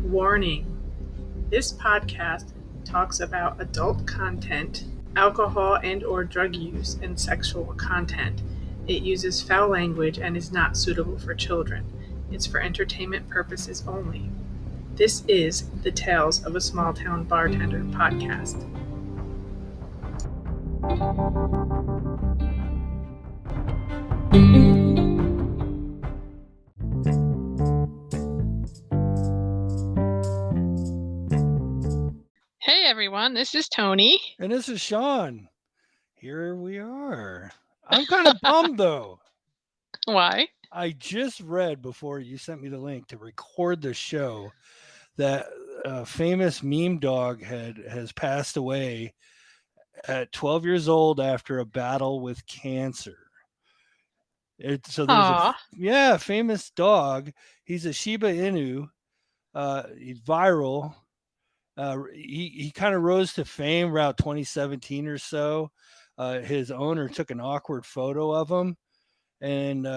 Warning: this podcast talks about adult content, alcohol and/or drug use, and sexual content. It uses foul language and is not suitable for children. It's for entertainment purposes only. This is the Tales of a Small Town Bartender podcast. Hey everyone, this is Tony. And this is Sean. Here we are. I'm kind of bummed though. Why? I just read before you sent me the link to record the show that a famous meme dog has passed away at 12 years old after a battle with cancer. So there's a famous dog. He's a Shiba Inu. He's viral. He kind of rose to fame around 2017 or so. His owner took an awkward photo of him, and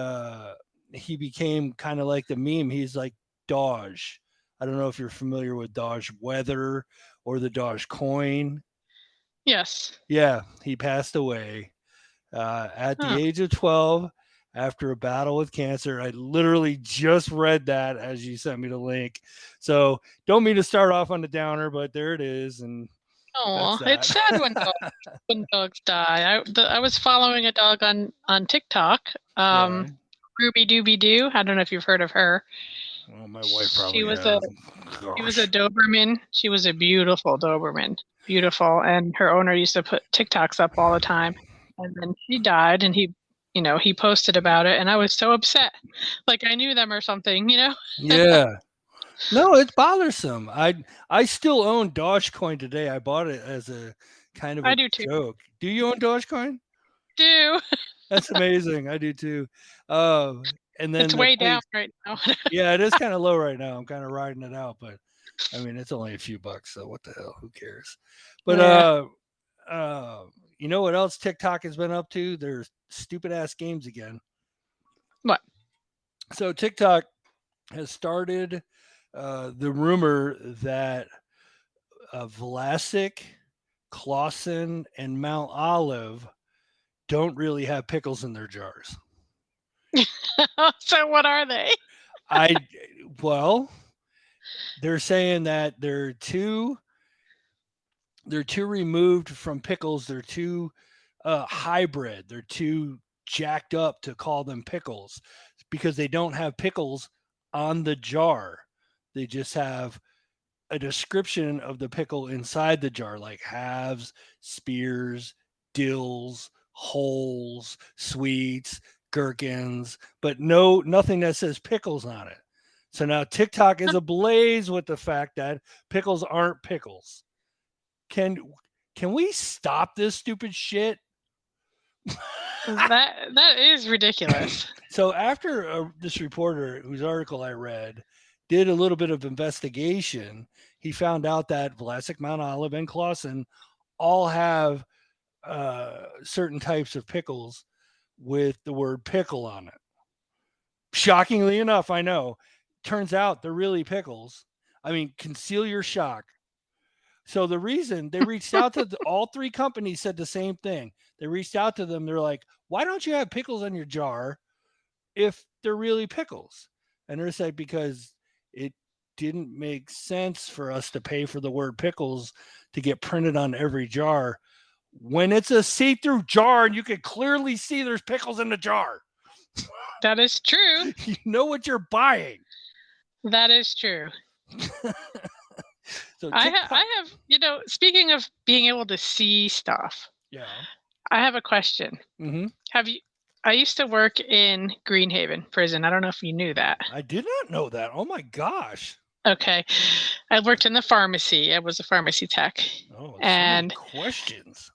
he became kind of like the meme. He's like Doge. I don't know if you're familiar with Doge Weather or the Doge coin. Yes. Yeah, he passed away at the age of 12 after a battle with cancer. I literally just read that as you sent me the link. So don't mean to start off on the downer, but there it is. And it's sad when dogs die. I was following a dog on TikTok. Ruby Dooby Doo. I don't know if you've heard of her. Well, my wife probably She was a Doberman. She was a beautiful Doberman. Beautiful. And her owner used to put TikToks up all the time. And then she died, and he posted about it, and I was so upset. Like I knew them or something, Yeah. No, it's bothersome. I still own Dogecoin today. I bought it as a kind of a joke. Do you own Dogecoin? Do. That's amazing. I do too. And then it's way down right now. Yeah, it is kind of low right now. I'm kind of riding it out, but I mean, it's only a few bucks, so what the hell? Who cares? But you know what else TikTok has been up to? There's stupid ass games again. What? So TikTok has started the rumor that Vlasic, Clausen, and Mount Olive don't really have pickles in their jars. So what are they? They're saying that they're too removed from pickles. They're too hybrid. They're too jacked up to call them pickles because they don't have pickles on the jar. They just have a description of the pickle inside the jar, like halves, spears, dills, holes, sweets, gherkins, but nothing that says pickles on it. So now TikTok is ablaze with the fact that pickles aren't pickles. Can we stop this stupid shit? That is ridiculous. So after this reporter, whose article I read, did a little bit of investigation, he found out that Vlasic, Mount Olive, and Clausen all have certain types of pickles with the word pickle on it. Shockingly enough, I know. Turns out they're really pickles. I mean, conceal your shock. So the reason they reached out to all three companies said the same thing. They reached out to them. They're like, why don't you have pickles in your jar if they're really pickles? And they're like, because it didn't make sense for us to pay for the word pickles to get printed on every jar when it's a see-through jar and you can clearly see there's pickles in the jar. That is true. You know what you're buying. That is true. So I have, speaking of being able to see stuff. Yeah. I have a question. Mm-hmm. I used to work in Greenhaven prison. I don't know if you knew that. I did not know that. Oh my gosh. Okay. I worked in the pharmacy. I was a pharmacy tech. Oh, and questions.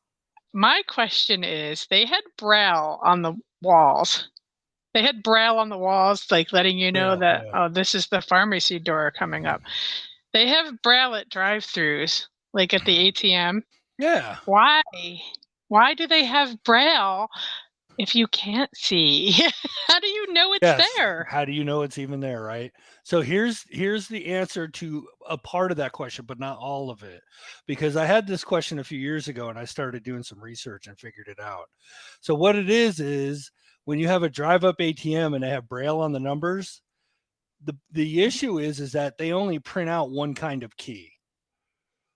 My question is, they had braille on the walls. They had braille on the walls, like letting you know that, this is the pharmacy door coming up. They have braille at drive-thrus, like at the ATM. Yeah. Why? Why do they have braille If you can't see, how do you know it's Yes. there? How do you know it's even there, right? So here's the answer to a part of that question, but not all of it. Because I had this question a few years ago and I started doing some research and figured it out. So what it is when you have a drive up ATM and they have braille on the numbers, the issue is that they only print out one kind of key.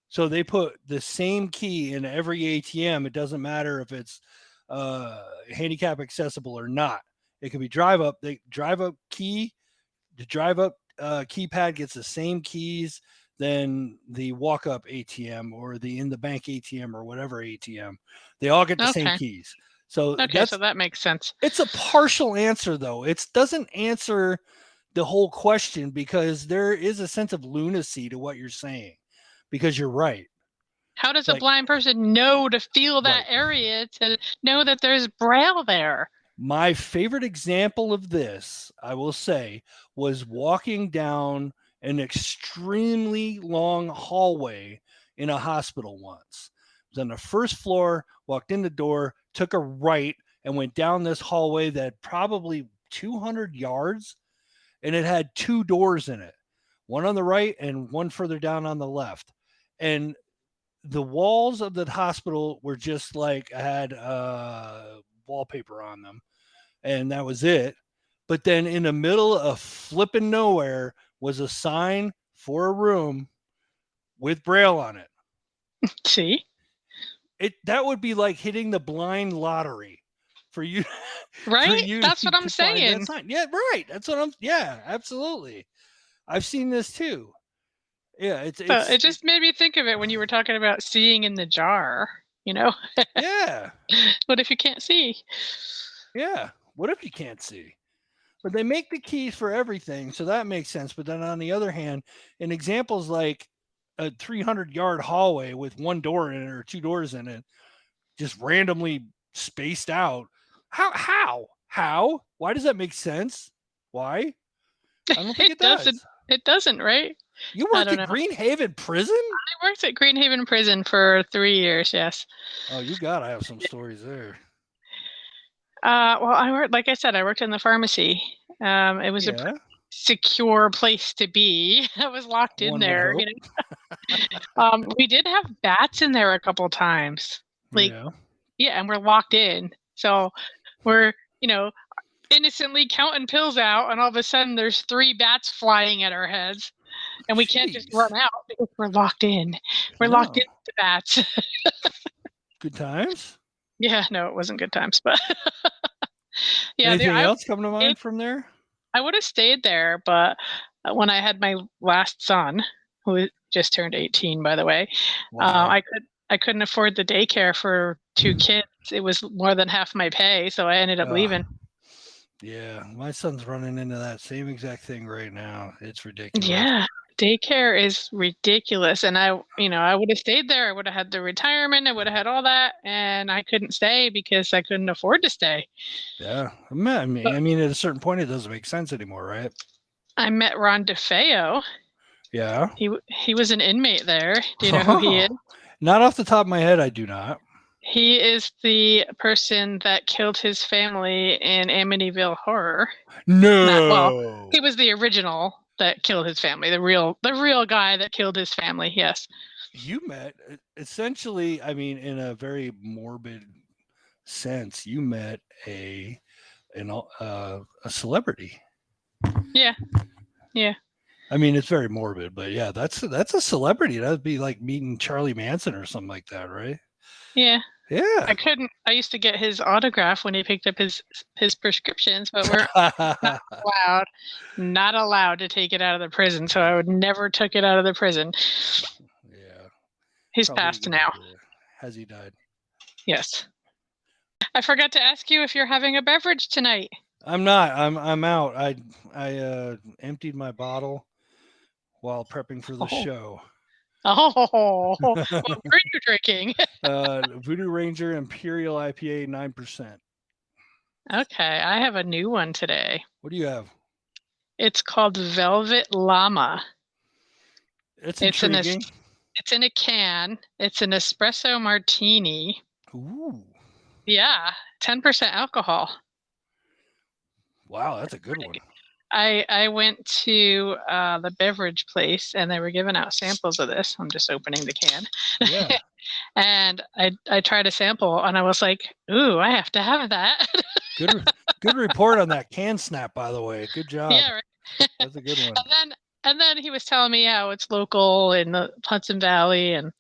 So they put the same key in every ATM. It doesn't matter if it's handicap accessible or not. It could be drive up. The drive up keypad gets the same keys than the walk up ATM or the in the bank ATM or whatever ATM. They all get the same Okay. keys. So Okay, so that makes sense. it's a partial answer though. It doesn't answer the whole question because there is a sense of lunacy to what you're saying. Because you're right. How does a blind person know to feel that area to know that there's braille there? My favorite example of this, I will say, was walking down an extremely long hallway in a hospital once. It was on the first floor, walked in the door, took a right, and went down this hallway that probably 200 yards, and it had two doors in it, one on the right and one further down on the left. And the walls of the hospital were just like had wallpaper on them, and that was it. But then in the middle of flipping nowhere was a sign for a room with braille on it. See, that would be like hitting the blind lottery for you. Right? For you That's what I'm saying. That sign. Yeah, right. That's what I'm. Yeah, absolutely. I've seen this too. Yeah, it just made me think of it when you were talking about seeing in the jar. Yeah. What if you can't see? Yeah. What if you can't see? But they make the keys for everything, so that makes sense. But then on the other hand, in examples like a 300-yard hallway with one door in it or two doors in it, just randomly spaced out. How? Why does that make sense? Why? I don't think it does. It doesn't, right? You worked at Greenhaven Prison? I worked at Greenhaven Prison for 3 years, yes. Oh, you gotta have some stories there. Well, I worked in the pharmacy. It was a secure place to be. I was locked in there. We did have bats in there a couple times. And we're locked in. So we're, innocently counting pills out, and all of a sudden there's 3 bats flying at our heads, and we can't just run out because we're locked in. We're locked in with the bats. Good times? Yeah, no, it wasn't good times, but yeah. Anything else come to mind from there? I would have stayed there, but when I had my last son, who just turned 18, by the way, I couldn't afford the daycare for 2 kids. It was more than half my pay, so I ended up leaving. Yeah, my son's running into that same exact thing right now. It's ridiculous. Yeah, daycare is ridiculous, and I would have stayed there. I would have had the retirement. I would have had all that, and I couldn't stay because I couldn't afford to stay. Yeah, I mean, at a certain point, it doesn't make sense anymore, right? I met Ron DeFeo. Yeah, he was an inmate there. Do you know who he is? Not off the top of my head, I do not. He is the person that killed his family in Amityville Horror. No. He was the original that killed his family. The real guy that killed his family. Yes. You met essentially. I mean, in a very morbid sense, you met a celebrity. Yeah. Yeah. I mean, it's very morbid, but yeah, that's a celebrity. That'd be like meeting Charlie Manson or something like that, right? Yeah. Yeah. I used to get his autograph when he picked up his prescriptions, but we're not allowed to take it out of the prison. So I would never took it out of the prison. Yeah. He's passed now. Has he died? Yes. I forgot to ask you if you're having a beverage tonight. I'm not. I'm out. I emptied my bottle while prepping for the show. Oh, what were you drinking? Voodoo Ranger Imperial IPA 9%. Okay, I have a new one today. What do you have? It's called Velvet Llama. It's intriguing. It's in a can. It's an espresso martini. Ooh. Yeah, 10% alcohol. Wow, that's a good one. I went to the beverage place and they were giving out samples of this. I'm just opening the can. Yeah. And I tried a sample and I was like, ooh, I have to have that. Good report on that can snap, by the way. Good job. Yeah, right. That's a good one. And then he was telling me how it's local in the Hudson Valley. And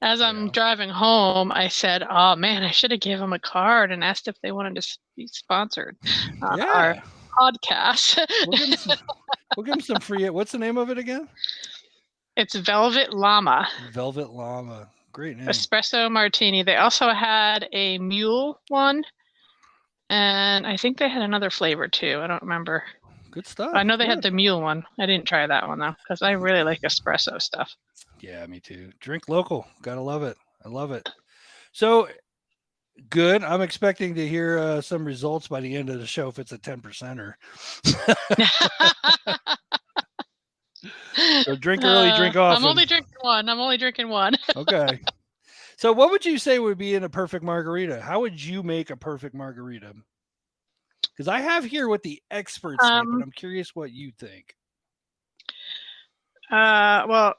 as I'm driving home, I said, oh man, I should have gave him a card and asked if they wanted to be sponsored on our podcast. We'll give him some free. What's the name of it again? It's Velvet Llama. Velvet Llama. Great name. Espresso martini. They also had a mule one. And I think they had another flavor too. I don't remember. Good stuff. I know they had the mule one. I didn't try that one though, because I really like espresso stuff. Yeah, me too. Drink local. Gotta love it. I love it. So good. I'm expecting to hear some results by the end of the show if it's a 10%er. So drink early, drink often. I'm only drinking one. Okay. So what would you say would be in a perfect margarita? How would you make a perfect margarita? Because I have here what the experts say, but I'm curious what you think. Well,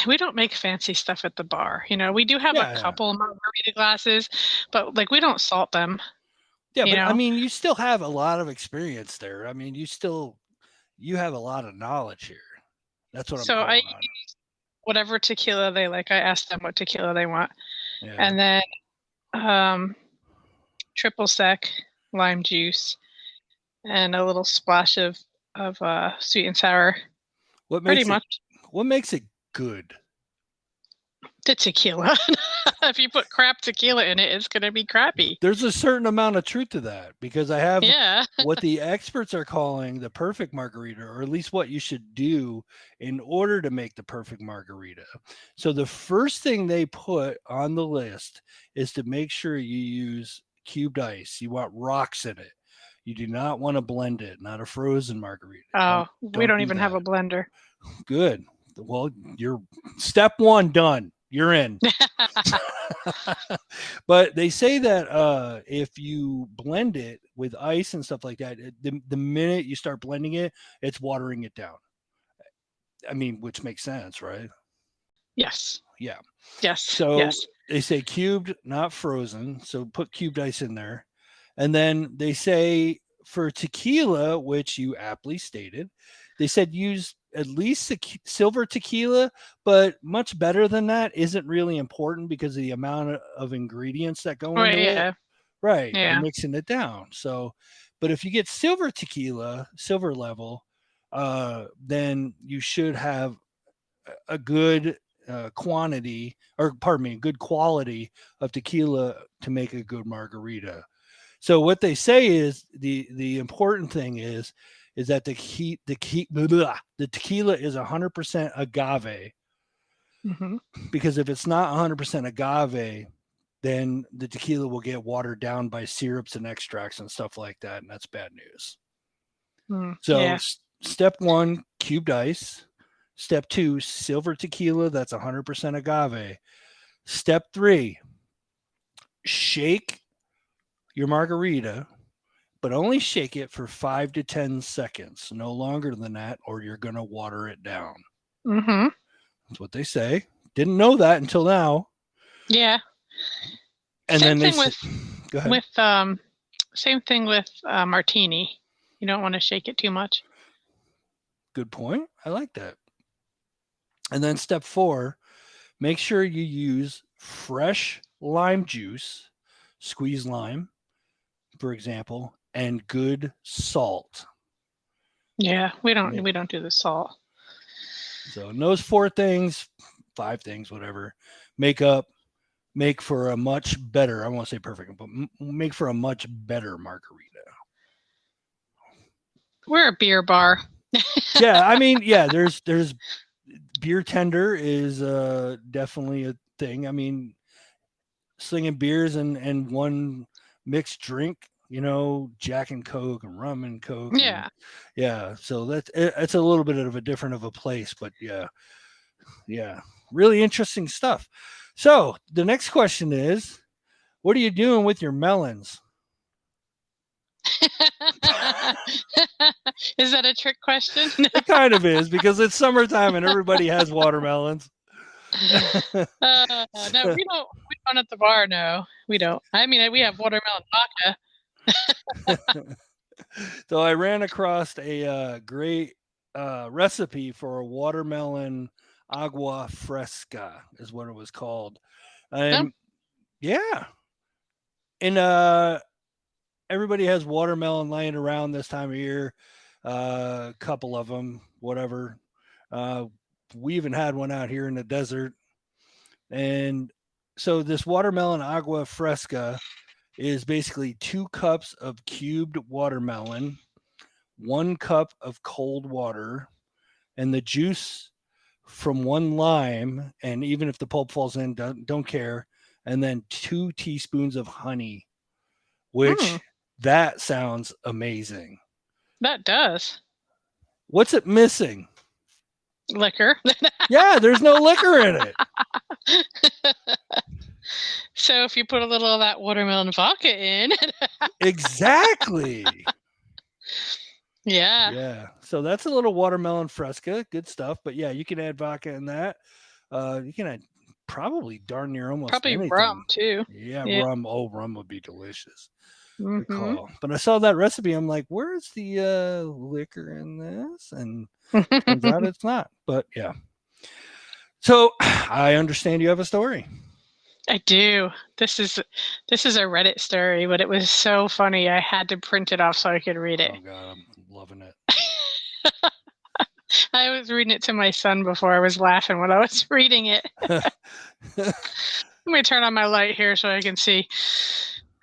we don't make fancy stuff at the bar. You know, we do have a couple margarita glasses, but like we don't salt them. Yeah, but I mean, you still have a lot of experience there. I mean, you have a lot of knowledge here. That's what I'm So I use whatever tequila they like. I ask them what tequila they want. Yeah. And then triple sec, lime juice, and a little splash of sweet and sour. What makes it good? The tequila. If you put crap tequila in it, it's going to be crappy. There's a certain amount of truth to that because I have what the experts are calling the perfect margarita, or at least what you should do in order to make the perfect margarita. So the first thing they put on the list is to make sure you use cubed ice. You want rocks in it. You do not want to blend it, not a frozen margarita. Oh, we don't even have a blender. Good. Well, you're step one done. You're in. But they say that if you blend it with ice and stuff like that, the minute you start blending it, it's watering it down. I mean, which makes sense, right? Yes. Yeah. Yes. So they say cubed, not frozen. So put cubed ice in there. And then they say for tequila, which you aptly stated, they said use at least silver tequila, but much better than that isn't really important because of the amount of ingredients that go into it. Right. Yeah. You're mixing it down. So, but if you get silver tequila, silver level, then you should have a good quantity, or pardon me, good quality of tequila to make a good margarita. So what they say is the important thing is that the tequila is 100% agave. Mm-hmm. Because if it's not 100% agave, then the tequila will get watered down by syrups and extracts and stuff like that, and that's bad news. So step one, cubed ice. Step two, silver tequila, that's 100% agave. Step three, shake your margarita, but only shake it for 5 to 10 seconds, no longer than that, or you're going to water it down. Mm-hmm. That's what they say. Didn't know that until now. Yeah. And same then thing go ahead. Same thing with martini. You don't want to shake it too much. Good point. I like that. And then step 4, make sure you use fresh lime juice, squeeze lime, for example, and good salt. Yeah, we don't do the salt. So in those 4 things, 5 things, whatever, make for a much better, I won't say perfect, but make for a much better margarita. We're a beer bar. Yeah, I mean, yeah, there's beer tender is definitely a thing. I mean, slinging beers and one mixed drink, Jack and Coke and rum and Coke. Yeah. So it's a little bit of a different of a place, but yeah, really interesting stuff. So the next question is, What are you doing with your melons? Is that a trick question? It kind of is, because it's summertime and everybody has watermelons. No, we don't at the bar. No, we don't. I mean, we have watermelon vodka. So I ran across a great recipe for a watermelon agua fresca, is what it was called. Yeah. And everybody has watermelon laying around this time of year. A couple of them, whatever. We even had one out here in the desert. And so this watermelon agua fresca is basically 2 cups of cubed watermelon, 1 cup of cold water, and the juice from 1 lime. And even if the pulp falls in, don't care. And then 2 teaspoons of honey, which that sounds amazing. That does. What's it missing? Liquor. Yeah, there's no liquor in it. So if you put a little of that watermelon vodka in. Exactly. Yeah. Yeah. So that's a little watermelon fresca. Good stuff. But yeah, you can add vodka in that. You can add probably darn near almost anything. Rum too. Yeah, rum. Oh, rum would be delicious. Mm-hmm. Good call. But I saw that recipe. I'm like, where's the liquor in this? And turns out it's not. But yeah. So I understand you have a story. I do. This is a Reddit story, but it was so funny. I had to print it off so I could read it. Oh God, I'm loving it. I was reading it to my son before. I was laughing when I was reading it. Let me turn on my light here so I can see.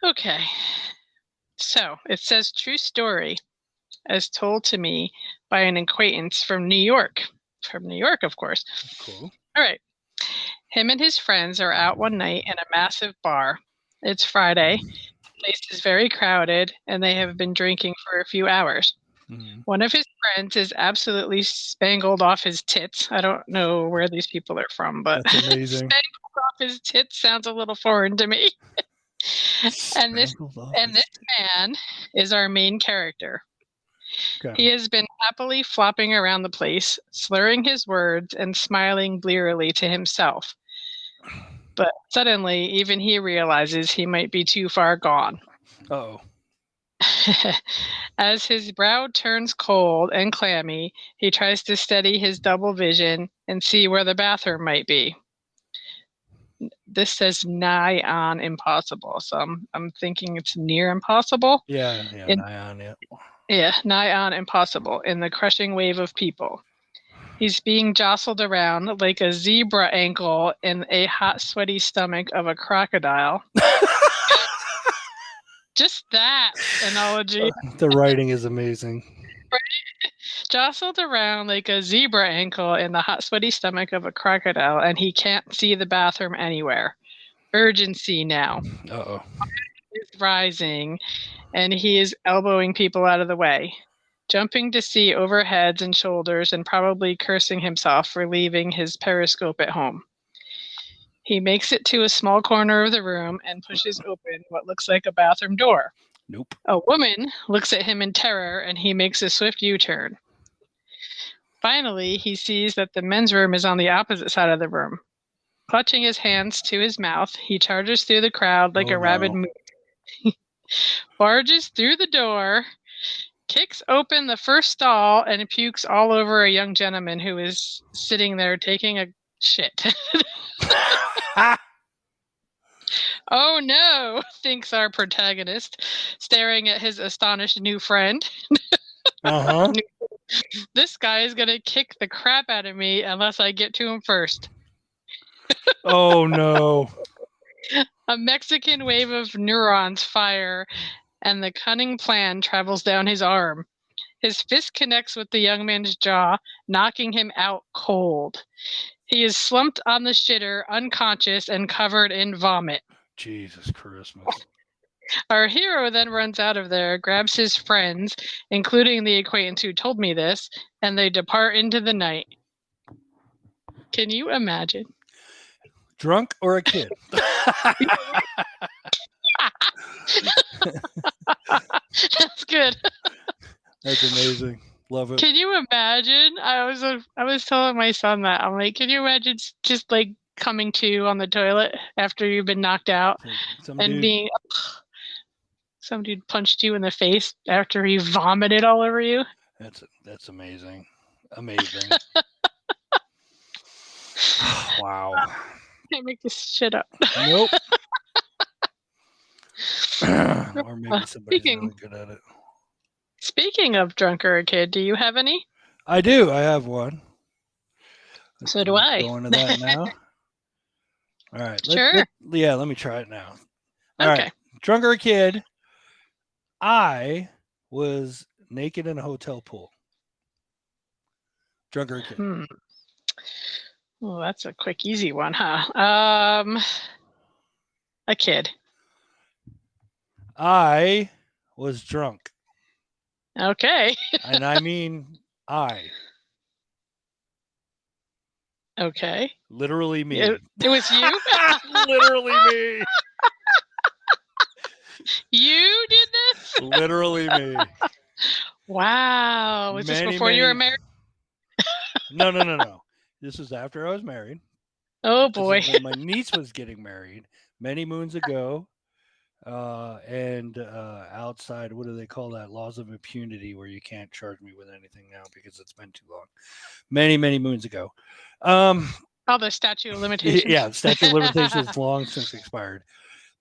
Okay. So it says, true story as told to me by an acquaintance from New York. From New York, of course. Cool. All right. Him and his friends are out one night in a massive bar. It's Friday. The place is very crowded, and they have been drinking for a few hours. Mm-hmm. One of his friends is absolutely spangled off his tits. I don't know where these people are from, but that's amazing. Spangled off his tits sounds a little foreign to me. And this man is our main character. Okay. He has been happily flopping around the place, slurring his words and smiling blearily to himself. But suddenly, even he realizes he might be too far gone. Uh-oh. As his brow turns cold and clammy, he tries to steady his double vision and see where the bathroom might be. This says nigh on impossible, so I'm thinking it's near impossible. Yeah, nigh on, yeah. Yeah, nigh on impossible in the crushing wave of people. He's being jostled around like a zebra ankle in a hot, sweaty stomach of a crocodile. Just that analogy. The writing is amazing. Right? Jostled around like a zebra ankle in the hot, sweaty stomach of a crocodile, and he can't see the bathroom anywhere. Urgency now. Uh-oh. Is rising, and he is elbowing people out of the way, jumping to see over heads and shoulders, and probably cursing himself for leaving his periscope at home. He makes it to a small corner of the room and pushes open what looks like a bathroom door. Nope. A woman looks at him in terror, and he makes a swift U-turn. Finally, he sees that the men's room is on the opposite side of the room. Clutching his hands to his mouth, he charges through the crowd like a rabid moose. Barges through the door, kicks open the first stall, and pukes all over a young gentleman who is sitting there taking a shit. Oh no, thinks our protagonist, staring at his astonished new friend. Uh-huh. This guy is going to kick the crap out of me unless I get to him first. Oh no. A Mexican wave of neurons fire, and the cunning plan travels down his arm. His fist connects with the young man's jaw, knocking him out cold. He is slumped on the shitter, unconscious, and covered in vomit. Jesus Christmas. Our hero then runs out of there, grabs his friends, including the acquaintance who told me this, and they depart into the night. Can you imagine? Drunk or a kid? That's good. That's amazing. Love it. Can you imagine? I was telling my son that. I'm like, can you imagine just like coming to on the toilet after you've been knocked out being some dude punched you in the face after he vomited all over you? That's amazing. Amazing. Wow. Can't make this shit up. Nope. Or maybe somebody's really good at it. Speaking of drunk or a kid, do you have any? I do. I have one. So do I. Go into that now. All right. Sure. Let me try it now. All okay. right. Drunk or a kid, I was naked in a hotel pool. Drunk or a kid? Well, that's a quick, easy one, huh? A kid. I was drunk. Okay. And I mean I. Okay. Literally me. It was you? Literally me. You did this? Literally me. Wow. Was this before you were married? No. This was after I was married. Oh, boy. This is when my niece was getting married many moons ago. And outside, what do they call that? Laws of impunity, where you can't charge me with anything now because it's been too long. Many, many moons ago. The statute of limitations. Yeah, the statute of limitations is long since expired.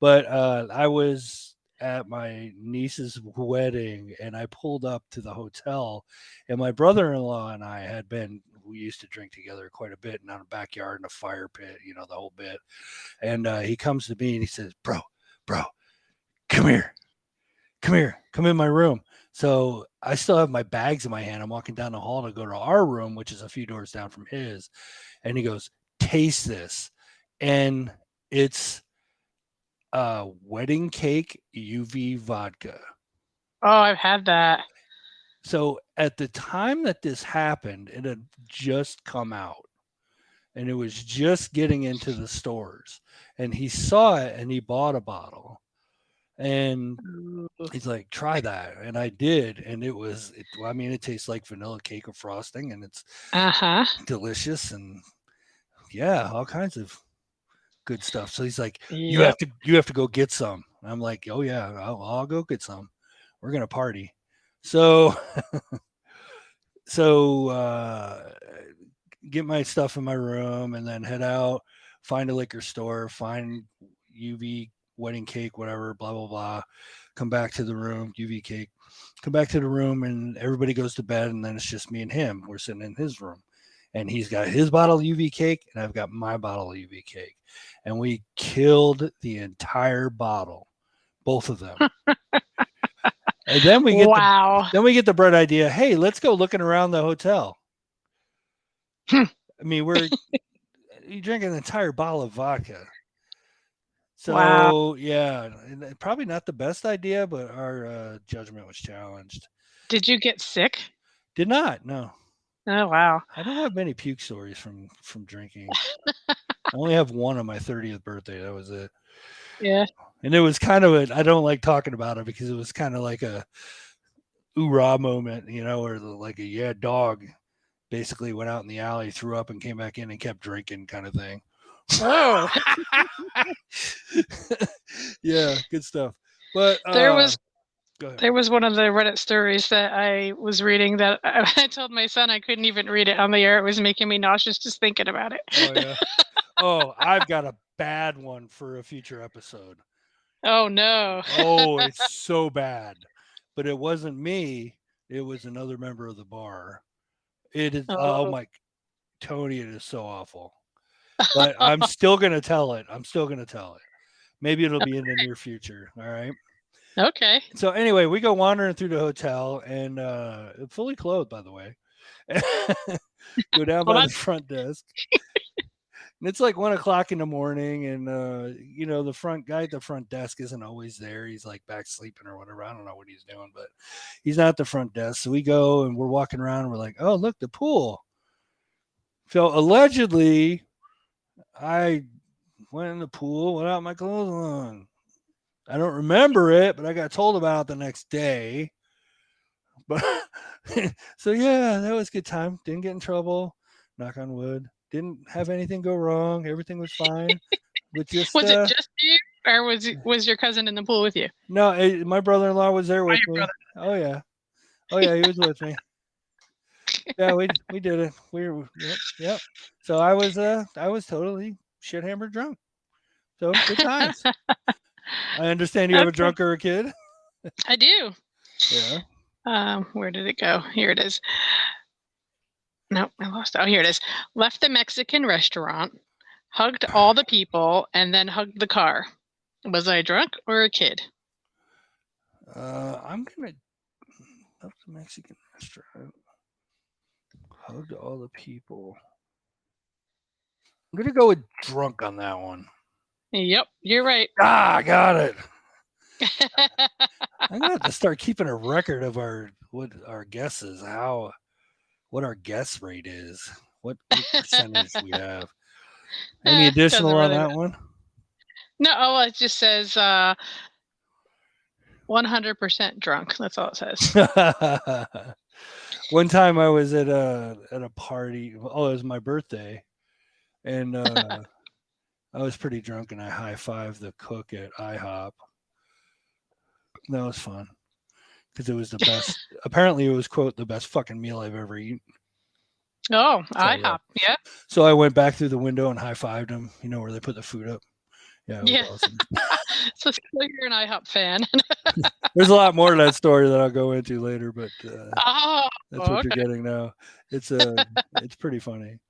But I was at my niece's wedding, and I pulled up to the hotel, and my brother-in-law and I we used to drink together quite a bit in a backyard in a fire pit, the whole bit. And he comes to me and he says, bro, come here, come in my room. So I still have my bags in my hand. I'm walking down the hall to go to our room, which is a few doors down from his. And he goes, taste this. And it's wedding cake UV vodka. Oh, I've had that. So at the time that this happened, it had just come out. And it was just getting into the stores. And he saw it and he bought a bottle. And he's like, try that. And I did. And it tastes like vanilla cake or frosting, and it's delicious. And all kinds of good stuff. So he's like, you have to go get some. And I'm like, oh yeah, I'll go get some. We're going to party. So, get my stuff in my room and then head out, find a liquor store, find UV wedding cake, whatever, blah, blah, blah. Come back to the room, UV cake. Come back to the room and everybody goes to bed, and then it's just me and him. We're sitting in his room. And he's got his bottle of UV cake, and I've got my bottle of UV cake. And we killed the entire bottle, both of them. And then we get the bright idea, hey, let's go looking around the hotel. I mean, you drink an entire bottle of vodka. So, probably not the best idea, but our judgment was challenged. Did you get sick? Did not, no. Oh, wow. I don't have many puke stories from drinking. I only have one on my 30th birthday. That was it. Yeah. And it was kind of I don't like talking about it because it was kind of like a oorah moment, or like a dog basically went out in the alley, threw up and came back in and kept drinking kind of thing. Oh. Yeah, good stuff. But there was one of the Reddit stories that I was reading that I told my son I couldn't even read it on the air. It was making me nauseous just thinking about it. Oh, yeah. Oh, I've got a bad one for a future episode. Oh, no. Oh, it's so bad. But it wasn't me. It was another member of the bar. It is, my, Tony, it is so awful. But I'm still going to tell it. Maybe it'll be in the near future. All right. Okay. So anyway, we go wandering through the hotel and fully clothed, by the way. Go down by the front desk. And it's like 1:00 in the morning, and the front guy at the front desk isn't always there. He's like back sleeping or whatever. I don't know what he's doing, but he's not at the front desk. So we go and we're walking around and we're like, oh, look, the pool. So allegedly, I went in the pool without my clothes on. I don't remember it, but I got told about it the next day. But so yeah, that was a good time. Didn't get in trouble. Knock on wood. Didn't have anything go wrong. Everything was fine. But just was it just you, or was your cousin in the pool with you? No, my brother-in-law was there with me. Oh yeah, he was with me. Yeah, we did it. We were yep. So I was totally shit hammered drunk. So good times. I understand you have a drunk or a kid. I do. Yeah. Where did it go? Here it is. Nope, I lost it. Oh, here it is. Left the Mexican restaurant, hugged all the people, and then hugged the car. Was I drunk or a kid? I'm gonna left the Mexican restaurant, hugged all the people. I'm gonna go with drunk on that one. Yep, you're right. I got it. I'm gonna have to start keeping a record of what our guesses, what our guess rate is, what percentage we have. Any additional on that one? No, it just says 100% drunk. That's all it says. One time I was at a party. Oh, it was my birthday, and I was pretty drunk, and I high-fived the cook at IHOP. That was fun because it was the best. Apparently, it was, quote, the best fucking meal I've ever eaten. Oh, so, IHOP, yeah. So I went back through the window and high-fived him. You know, where they put the food up. Yeah, it was awesome. So you're an IHOP fan. There's a lot more to that story that I'll go into later, but that's what you're getting now. It's pretty funny.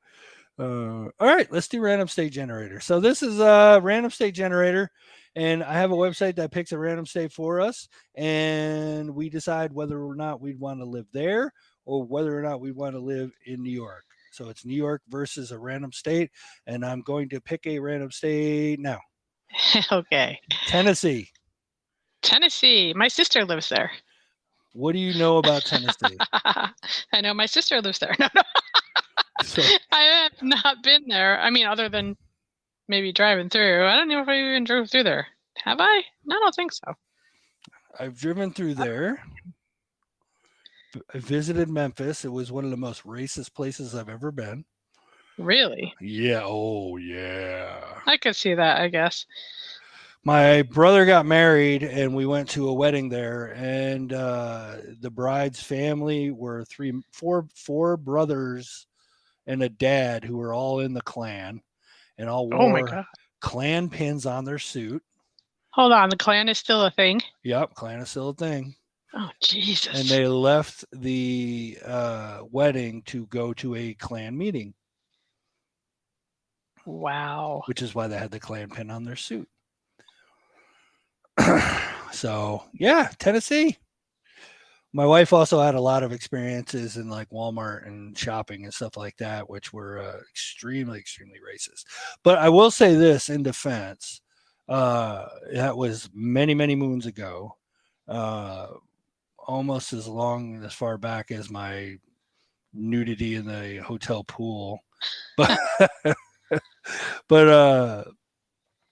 All right, let's do random state generator. So this is a random state generator, and I have a website that picks a random state for us, and we decide whether or not we'd want to live there or whether or not we want to live in New York. So it's New York versus a random state, and I'm going to pick a random state now. Okay. Tennessee. My sister lives there. What do you know about Tennessee? I know my sister lives there. No. So, I have not been there. I mean, other than maybe driving through. I don't know if I even drove through there. Have I? No, I don't think so. I've driven through there. I visited Memphis. It was one of the most racist places I've ever been. Really? Yeah. Oh, yeah. I could see that, I guess. My brother got married, and we went to a wedding there, and the bride's family were four brothers and a dad who were all in the Klan, and all wore Klan pins on their suit. Hold on, the Klan is still a thing? Yep, Klan is still a thing. Oh, Jesus. And they left the wedding to go to a Klan meeting. Wow. Which is why they had the Klan pin on their suit. So, yeah, Tennessee. My wife also had a lot of experiences in like Walmart and shopping and stuff like that, which were extremely, extremely racist. But I will say this in defense. That was many, many moons ago. Almost as far back as my nudity in the hotel pool. But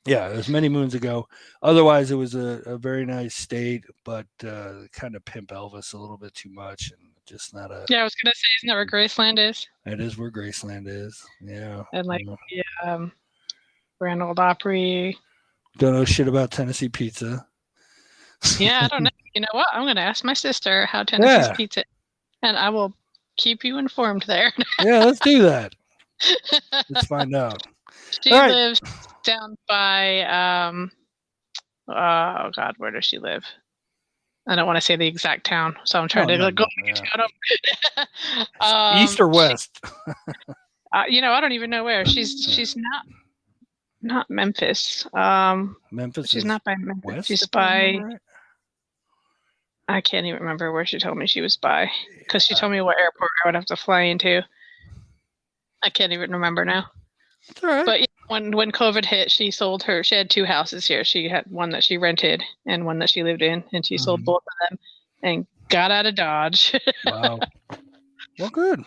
yeah, it was many moons ago. Otherwise, it was a very nice state, but kind of pimp Elvis a little bit too much, and just not a. Yeah, I was gonna say, isn't that where Graceland is? That is where Graceland is. Yeah. And like Grand Ole Opry. Don't know shit about Tennessee pizza. Yeah, I don't know. You know what? I'm gonna ask my sister how Tennessee's pizza, and I will keep you informed there. Yeah, let's do that. Let's find out. She lives down by oh God, where does she live? I don't want to say the exact town, so I'm trying to go. East or west? I don't even know where. She's not Memphis. Memphis. She's not by Memphis. West, she's by. I can't even remember where she told me she was by, because she told me what airport I would have to fly into. I can't even remember now. It's all right. But when COVID hit, she sold her. She had two houses here. She had one that she rented and one that she lived in, and she sold both of them and got out of Dodge. Wow. Well, good.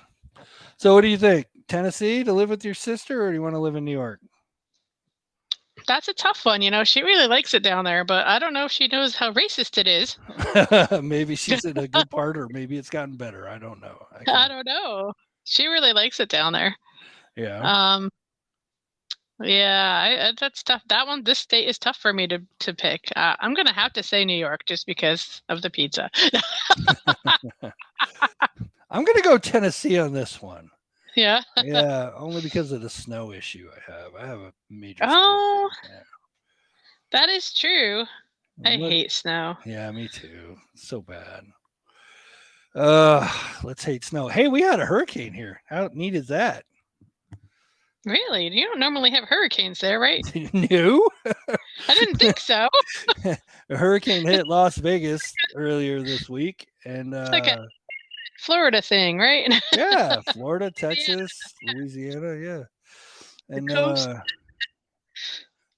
So, what do you think? Tennessee to live with your sister, or do you want to live in New York? That's a tough one. She really likes it down there, but I don't know if she knows how racist it is. Maybe she's in a good part, or maybe it's gotten better. I don't know. I don't know. She really likes it down there. Yeah. Yeah, that's tough. This state is tough for me to pick. I'm gonna have to say New York just because of the pizza. I'm gonna go Tennessee on this one. Yeah. Yeah, only because of the snow issue I have. I have a major. Oh, snow issue. That is true. I hate snow. Yeah, me too. It's so bad. Let's hate snow. Hey, we had a hurricane here. How neat is that? Really? You don't normally have hurricanes there, right? No. I didn't think so. A hurricane hit Las Vegas earlier this week, and it's like a Florida thing, right? Yeah, Florida, Texas, Louisiana, yeah. And the coast.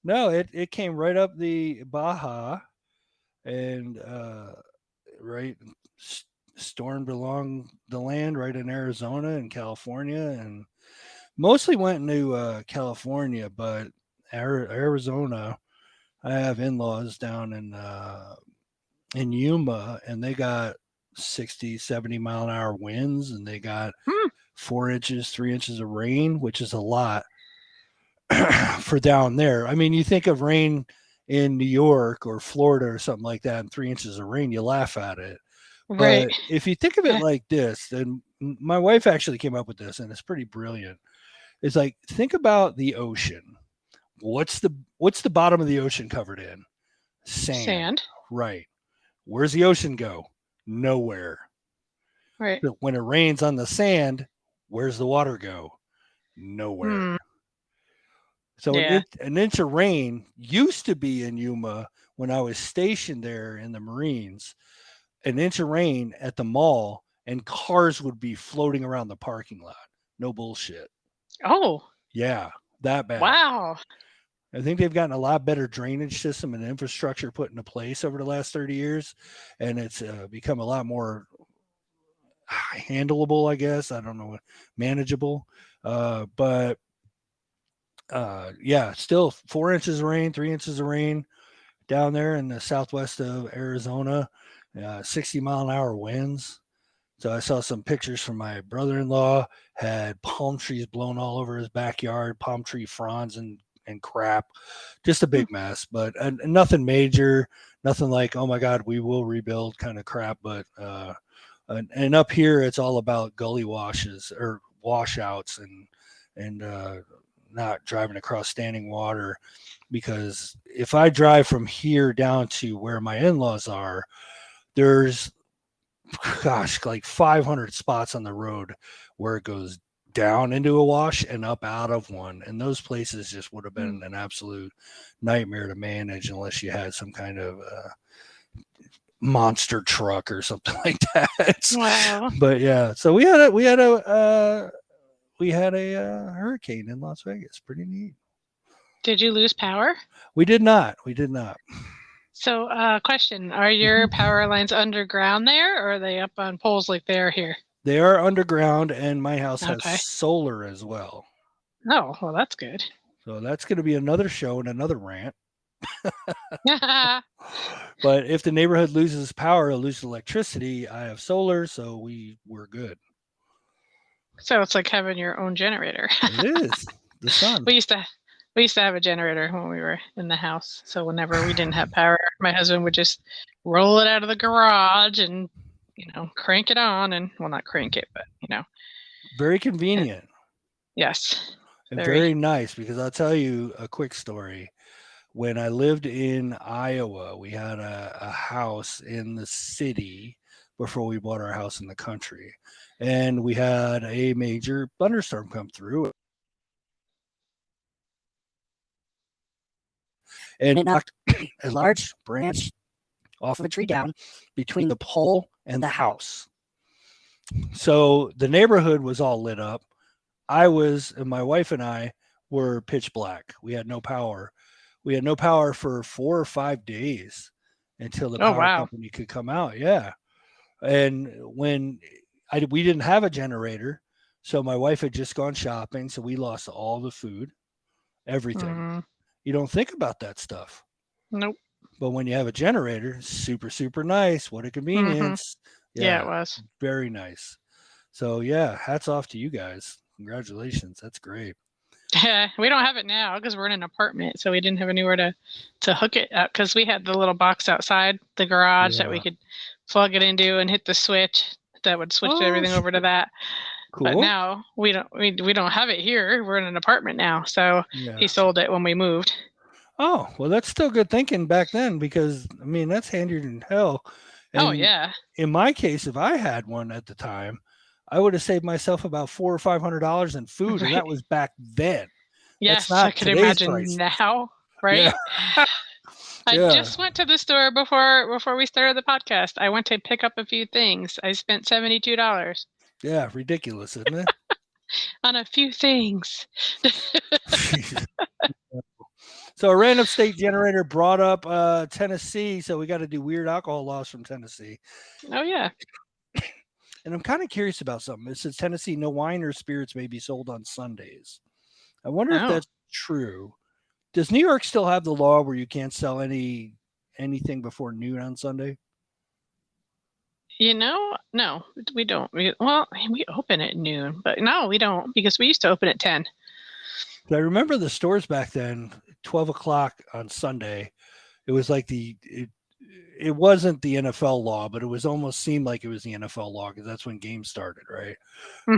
No, it came right up the Baja, and stormed along the land right in Arizona and California, and mostly went into California, but Arizona. I have in-laws down in Yuma, and they got 60, 70 mile an hour winds, and they got 3 inches of rain, which is a lot for down there. I mean, you think of rain in New York or Florida or something like that, and 3 inches of rain, you laugh at it. Right. But if you think of it like this, then my wife actually came up with this, and it's pretty brilliant. It's like, think about the ocean. What's the bottom of the ocean covered in? Sand. Right. Where's the ocean go? Nowhere. Right. But when it rains on the sand, where's the water go? Nowhere. So an inch of rain used to be in Yuma when I was stationed there in the Marines. An inch of rain at the mall, and cars would be floating around the parking lot. No bullshit. Oh. Yeah, that bad. Wow. I think they've gotten a lot better drainage system and infrastructure put into place over the last 30 years, and it's become a lot more handleable, I guess. I don't know, manageable. But still 4 inches of rain, 3 inches of rain down there in the southwest of Arizona, 60 mile an hour winds. So I saw some pictures from my brother-in-law, had palm trees blown all over his backyard, palm tree fronds and crap, just a big mess, but nothing major, nothing like, oh my God, we will rebuild kind of crap. But and up here, it's all about gully washes or washouts and not driving across standing water, because if I drive from here down to where my in-laws are, there's like 500 spots on the road where it goes down into a wash and up out of one, and those places just would have been an absolute nightmare to manage unless you had some kind of monster truck or something like that. Wow. But yeah, so we had a hurricane in Las Vegas. Pretty neat. Did you lose power? We did not. So question, are your power lines underground there, or are they up on poles like they are here? They are underground, and my house has solar as well. Oh, well, that's good. So that's going to be another show and another rant. But if the neighborhood loses power or loses electricity, I have solar, so we're good. So it's like having your own generator. It is. The sun. We used to have a generator when we were in the house. So whenever we didn't have power, my husband would just roll it out of the garage and crank it on, and not crank it, but very convenient. Yes. And very nice, because I'll tell you a quick story. When I lived in Iowa, we had a house in the city before we bought our house in the country. And we had a major thunderstorm come through. And it knocked a large branch off of a tree down between the pole and the house. So the neighborhood was all lit up. And my wife and I were pitch black. We had no power. We had no power for 4 or 5 days until the power company could come out. Yeah. And when we didn't have a generator, so my wife had just gone shopping. So we lost all the food, everything. you don't think about that stuff. Nope. But when you have a generator, super, super nice. What a convenience. Yeah, it was. Very nice. So, yeah, hats off to you guys. Congratulations. That's great. We don't have it now because we're in an apartment, so we didn't have anywhere to hook it up because we had the little box outside the garage that we could plug it into and hit the switch that would switch everything over to that. Cool. But now we don't have it here. We're in an apartment now, so he sold it when we moved. Oh, well, that's still good thinking back then because, I mean, that's handier than hell. And in my case, if I had one at the time, I would have saved myself about $400 or $500 in food, and that was back then. Yes, I could imagine prices. Now, right? Yeah. I just went to the store before we started the podcast. I went to pick up a few things. I spent $72. Yeah, ridiculous, isn't it? On a few things. So a random state generator brought up Tennessee, so we got to do weird alcohol laws from Tennessee. Oh, yeah. And I'm kind of curious about something. It says Tennessee, no wine or spirits may be sold on Sundays. I wonder if that's true. Does New York still have the law where you can't sell anything before noon on Sunday? No, we don't. We open at noon, but no, we don't because we used to open at 10. I remember the stores back then, 12 o'clock on Sunday. It was like it wasn't the NFL law, but it was almost seemed like it was the NFL law because that's when games started, right?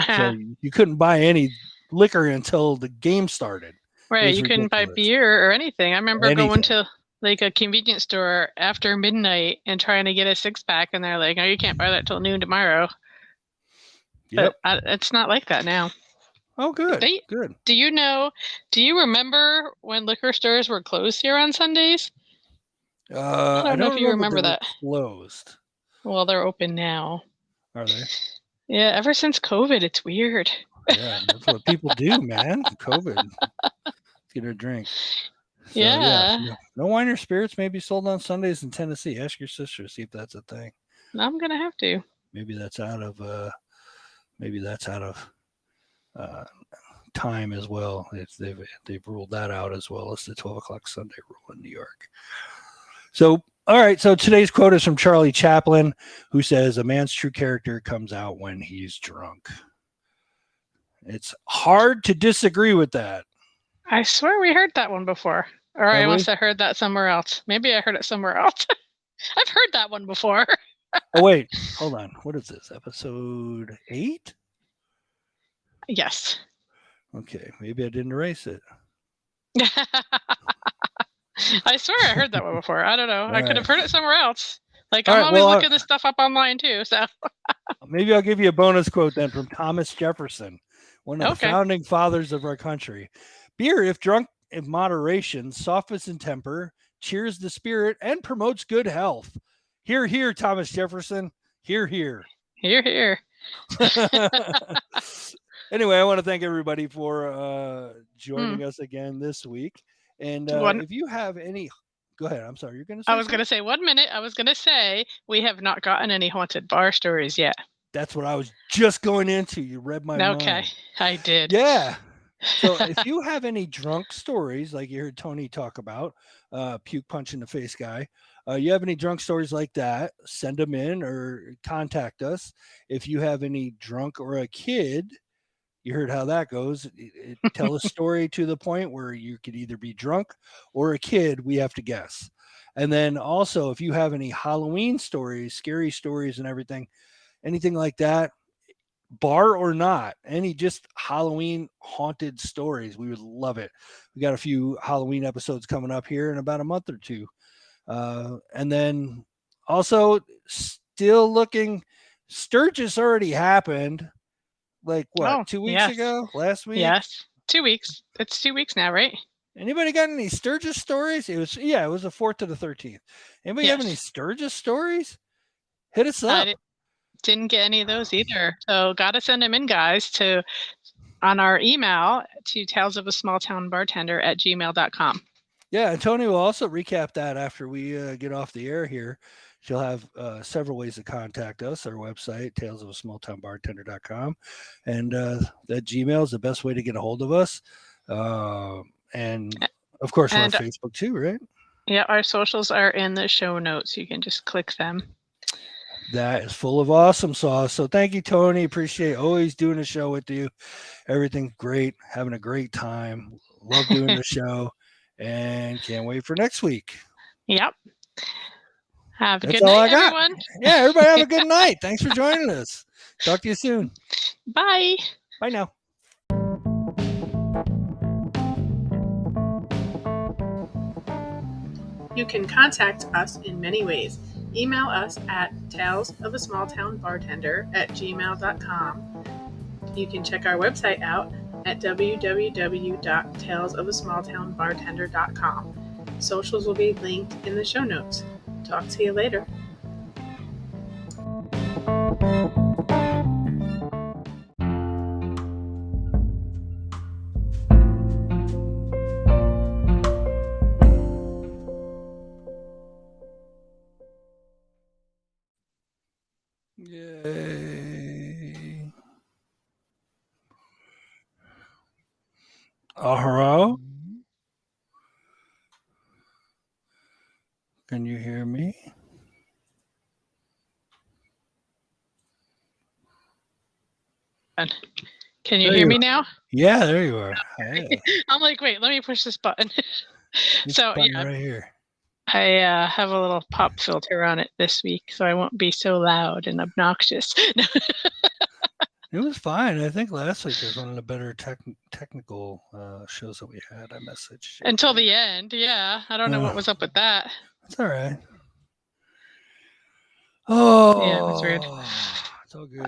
So you couldn't buy any liquor until the game started. Right, you couldn't buy beer or anything. I remember going to like a convenience store after midnight and trying to get a 6-pack, and they're like, "Oh, you can't buy that till noon tomorrow." Yep, but it's not like that now. Oh, good. Good. Do you remember when liquor stores were closed here on Sundays? I don't know if you remember that. Closed. Well, they're open now. Are they? Yeah, ever since COVID, it's weird. Yeah, that's what people do, man. COVID. Let's get a drink. So, no wine or spirits may be sold on Sundays in Tennessee. Ask your sister, see if that's a thing. I'm gonna have to. Maybe that's out of time as well. They've ruled that out as well as the 12 o'clock Sunday rule in New York. So, all right. So today's quote is from Charlie Chaplin, who says, "A man's true character comes out when he's drunk." It's hard to disagree with that. I swear we heard that one before. Or I must have heard that somewhere else. Maybe I heard it somewhere else. I've heard that one before. Oh, wait. Hold on. What is this? Episode 8? Yes. Okay. Maybe I didn't erase it. I swear I heard that one before. I don't know. I could have heard it somewhere else. Like, I'm always looking this stuff up online, too. So maybe I'll give you a bonus quote then from Thomas Jefferson, one of the founding fathers of our country. "Beer, if drunk in moderation, softens in temper, cheers the spirit, and promotes good health." Hear, hear, Thomas Jefferson. Hear, hear. Hear, hear. Anyway, I want to thank everybody for joining us again this week. And if you have any, go ahead. I'm sorry. You're going to say I was going to say 1 minute. I was going to say we have not gotten any haunted bar stories yet. That's what I was just going into. You read my mind. Okay, I did. Yeah. So if you have any drunk stories, like you heard Tony talk about, puke punch in the face guy, you have any drunk stories like that, send them in or contact us. If you have any drunk or a kid, you heard how that goes. Tell a story to the point where you could either be drunk or a kid. We have to guess. And then also, if you have any Halloween stories, scary stories and everything, anything like that, bar or not, any just Halloween haunted stories, we would love it. We got a few Halloween episodes coming up here in about a month or two. And then also still looking, Sturgis already happened. Like what, 2 weeks ago? Last week? Yes, 2 weeks. It's 2 weeks now, right? Anybody got any Sturgis stories? It was the 4th to the 13th. Anybody have any Sturgis stories? Hit us up. Didn't get any of those either. So gotta send them in, guys, on our email to TalesOfASmallTownBartender@gmail.com. Yeah, and Tony will also recap that after we get off the air here. She'll have several ways to contact us. Our website, TalesOfASmallTownBartender.com. And that Gmail is the best way to get a hold of us. And Of course, we're on Facebook too, right? Yeah, our socials are in the show notes. You can just click them. That is full of awesome sauce. So thank you, Tony. Appreciate always doing a show with you. Everything's great. Having a great time. Love doing the show. And can't wait for next week. Yep. Have a good night, everyone. Yeah, everybody have a good night. Thanks for joining us. Talk to you soon. Bye. Bye now. You can contact us in many ways. Email us at TalesOfASmallTownBartender@gmail.com. You can check our website out at www.TalesOfASmallTownBartender.com. Socials will be linked in the show notes. Talk to you later. Yay. Hello? Can you hear me? Can you hear me now? Yeah, there you are. Hey. I'm like, wait, let me push this button. So yeah, right here. I have a little pop filter on it this week, so I won't be so loud and obnoxious. It was fine. I think last week was one of the better technical shows that we had. I messaged until the end. Yeah, I don't know what was up with that. It's all right. Oh, yeah, it was weird. It's all good.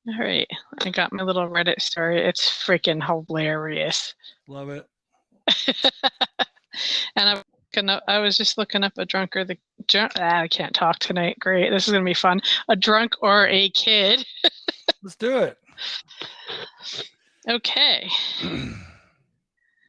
All right, I got my little Reddit story. It's freaking hilarious. Love it. And I was just looking up a drunk or I can't talk tonight. Great, this is gonna be fun. A drunk or a kid. Let's do it. Okay.